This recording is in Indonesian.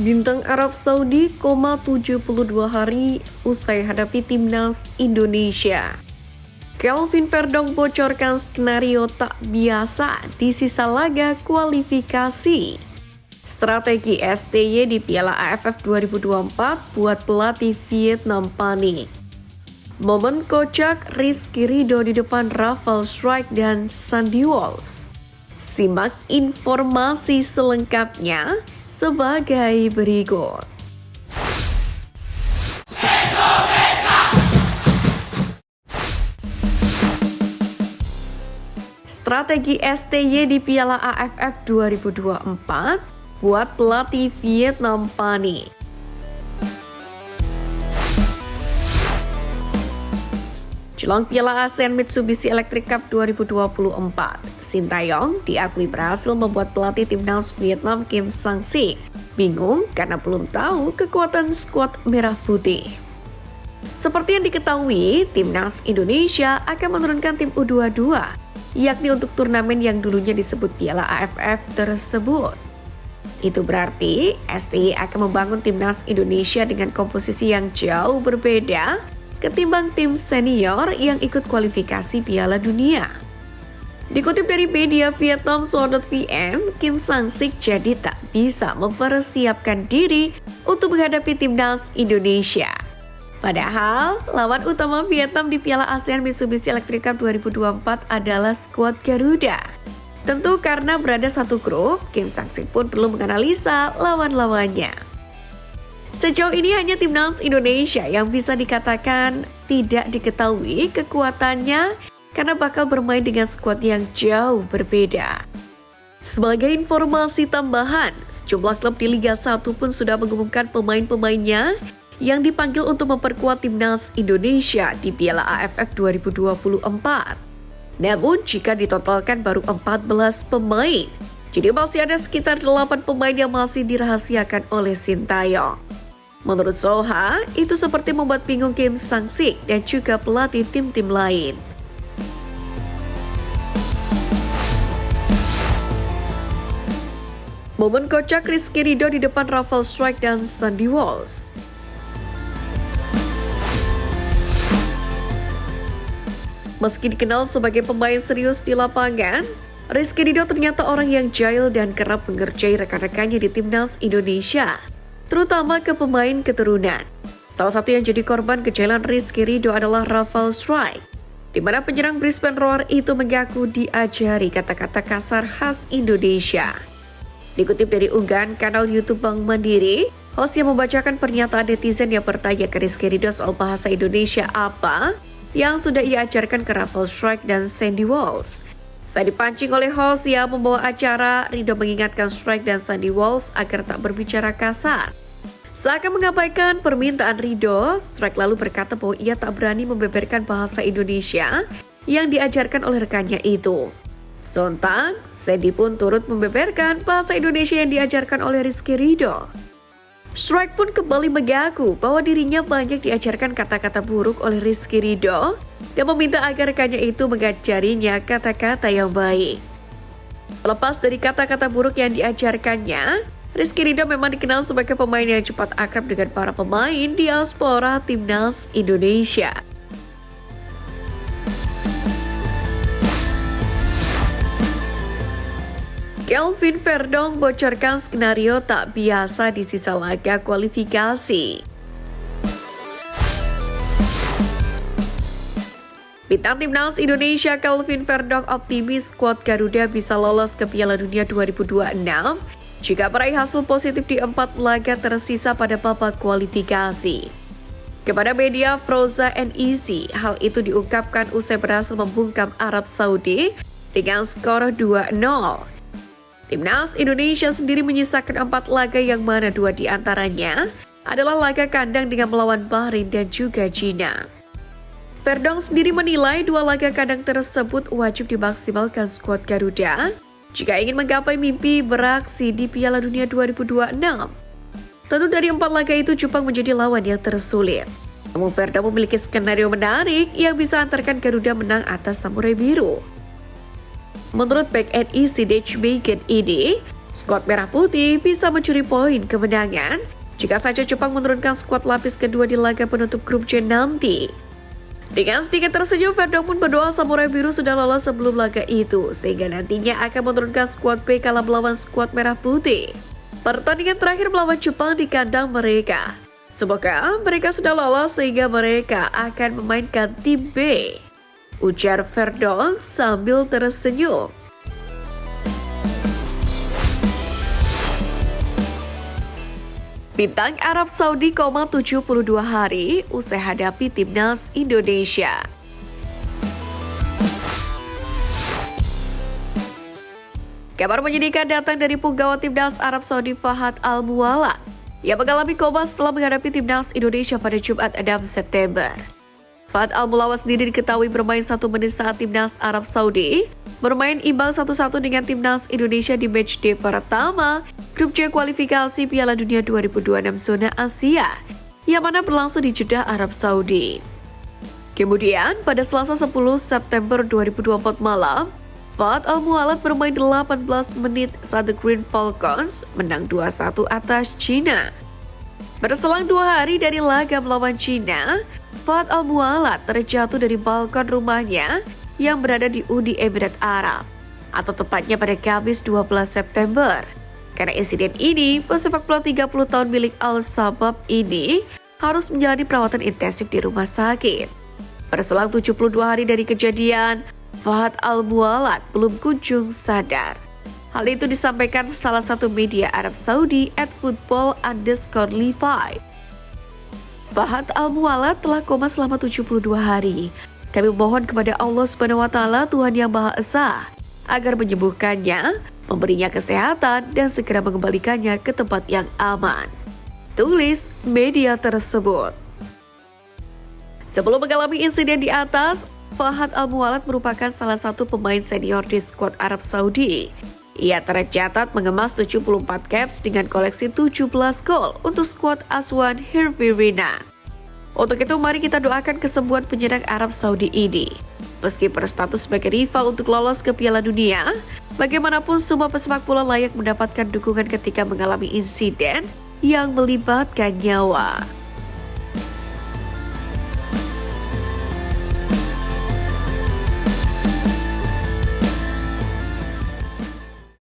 Bintang Arab Saudi, 72 hari usai hadapi timnas Indonesia. Kelvin Verdong bocorkan skenario tak biasa di sisa laga kualifikasi. Strategi STY di Piala AFF 2024 buat pelatih Vietnam panik. Momen kocak Rizky Ridho di depan Rafael Strike dan Sandy Walsh. Simak informasi selengkapnya sebagai berikut. Strategi STY di Piala AFF 2024 buat pelatih Vietnam panik. Jelang Piala ASEAN Mitsubishi Electric Cup 2024, Sintayong diakui berhasil membuat pelatih timnas Vietnam Kim Sang-sik bingung karena belum tahu kekuatan skuad merah putih. Seperti yang diketahui, timnas Indonesia akan menurunkan tim U22, yakni untuk turnamen yang dulunya disebut Piala AFF tersebut. Itu berarti STY akan membangun timnas Indonesia dengan komposisi yang jauh berbeda ketimbang tim senior yang ikut kualifikasi Piala Dunia. Dikutip dari media Vietnam Soa.vn, Kim Sang-sik jadi tak bisa mempersiapkan diri untuk menghadapi timnas Indonesia. Padahal, lawan utama Vietnam di Piala ASEAN Mitsubishi Electric Cup 2024 adalah skuad Garuda. Tentu karena berada satu grup, Kim Sang-sik pun perlu menganalisa lawan-lawannya. Sejauh ini hanya timnas Indonesia yang bisa dikatakan tidak diketahui kekuatannya karena bakal bermain dengan skuad yang jauh berbeda. Sebagai informasi tambahan, sejumlah klub di Liga 1 pun sudah mengumumkan pemain-pemainnya yang dipanggil untuk memperkuat timnas Indonesia di Piala AFF 2024. Namun jika ditotalkan baru 14 pemain, jadi masih ada sekitar 8 pemain yang masih dirahasiakan oleh Sintayong. Menurut Soha, itu seperti membuat bingung Kim Sang-sik dan juga pelatih tim-tim lain. Momen kocak Rizky Ridho di depan Rafael Strike dan Sandy Walsh. Meski dikenal sebagai pemain serius di lapangan, Rizky Ridho ternyata orang yang jahil dan kerap mengerjai rekan-rekannya di timnas Indonesia, terutama ke pemain keturunan. Salah satu yang jadi korban kejahilan Rizky Ridho adalah Rafael Strike, di mana penyerang Brisbane Roar itu mengaku diajari kata-kata kasar khas Indonesia. Dikutip dari unggahan kanal YouTube Bank Mandiri, host yang membacakan pernyataan netizen yang bertanya ke Rizky Ridho soal bahasa Indonesia apa yang sudah ia ajarkan ke Rafael Strike dan Sandy Walsh. Saat dipancing oleh host yang membawa acara, Ridho mengingatkan Strike dan Sandy Walsh agar tak berbicara kasar. Seakan mengabaikan permintaan Ridho, Strike lalu berkata bahwa ia tak berani membeberkan bahasa Indonesia yang diajarkan oleh rekannya itu. Sontak, Sandy pun turut membeberkan bahasa Indonesia yang diajarkan oleh Rizky Ridho. Strike pun kembali mengaku bahwa dirinya banyak diajarkan kata-kata buruk oleh Rizky Ridho dan meminta agar rekannya itu mengajarinya kata-kata yang baik. Lepas dari kata-kata buruk yang diajarkannya, Rizky Ridho memang dikenal sebagai pemain yang cepat akrab dengan para pemain diaspora timnas Indonesia. Kelvin Verdong bocorkan skenario tak biasa di sisa laga kualifikasi. Bintang timnas Indonesia Kelvin Verdong optimis skuad Garuda bisa lolos ke Piala Dunia 2026 jika meraih hasil positif di 4 laga tersisa pada babak kualifikasi. Kepada media Froza NEC, hal itu diungkapkan usai berhasil membungkam Arab Saudi dengan skor 2-0. Timnas Indonesia sendiri menyisakan 4 laga yang mana 2 diantaranya adalah laga kandang dengan melawan Bahrain dan juga China. Verdong sendiri menilai 2 laga kandang tersebut wajib dimaksimalkan skuad Garuda jika ingin menggapai mimpi beraksi di Piala Dunia 2026. Tentu dari 4 laga itu Jepang menjadi lawan yang tersulit. Namun Verdong memiliki skenario menarik yang bisa antarkan Garuda menang atas Samurai Biru. Menurut back NEC Dutch Bacon ini, Skuad Merah Putih bisa mencuri poin kemenangan jika saja Jepang menurunkan skuad lapis kedua di laga penutup grup C nanti. Dengan sedikit tersenyum, Ferdo pun berdoa Samurai Biru sudah lolos sebelum laga itu, sehingga nantinya akan menurunkan skuad B kala melawan skuad Merah Putih. Pertandingan terakhir melawan Jepang di kandang mereka. Semoga mereka sudah lolos sehingga mereka akan memainkan tim B, ujar Ferdo sambil tersenyum. Bintang Arab Saudi koma 72 hari usai hadapi timnas Indonesia. Kabar menyedihkan datang dari punggawa timnas Arab Saudi Fahad Al-Mualla yang mengalami koma setelah menghadapi timnas Indonesia pada Jumat 6 September. Fahad Al-Mualla sendiri diketahui bermain 1 menit saat timnas Arab Saudi bermain imbang 1-1 dengan timnas Indonesia di matchday pertama Grup C kualifikasi Piala Dunia 2026 zona Asia yang mana berlangsung di Jeddah, Arab Saudi. Kemudian pada Selasa 10 September 2024 malam, Fahad Al-Mualla bermain 18 menit saat The Green Falcons menang 2-1 atas China. Berselang 2 hari dari laga melawan China, Fahad Al-Mualla terjatuh dari balkon rumahnya yang berada di Uni Emirat Arab, atau tepatnya pada Kamis 12 September. Karena insiden ini, pesepak bola 30 tahun milik Al-Sabab ini harus menjalani perawatan intensif di rumah sakit. Berselang 72 hari dari kejadian, Fahad Al-Mualla belum kunjung sadar. Hal itu disampaikan salah satu media Arab Saudi @football_levi. Fahad Al-Mualla telah koma selama 72 hari. Kami mohon kepada Allah SWT, Tuhan Yang Maha Esa, agar menyembuhkannya, memberinya kesehatan, dan segera mengembalikannya ke tempat yang aman, tulis media tersebut. Sebelum mengalami insiden di atas, Fahad Al-Mualla merupakan salah satu pemain senior di skuad Arab Saudi. Ia tercatat mengemas 74 caps dengan koleksi 17 gol untuk skuad Aswan Hirvirina. Untuk itu, mari kita doakan kesembuhan penyerang Arab Saudi ini. Meski berstatus sebagai rival untuk lolos ke Piala Dunia, bagaimanapun semua pesepak bola layak mendapatkan dukungan ketika mengalami insiden yang melibatkan nyawa.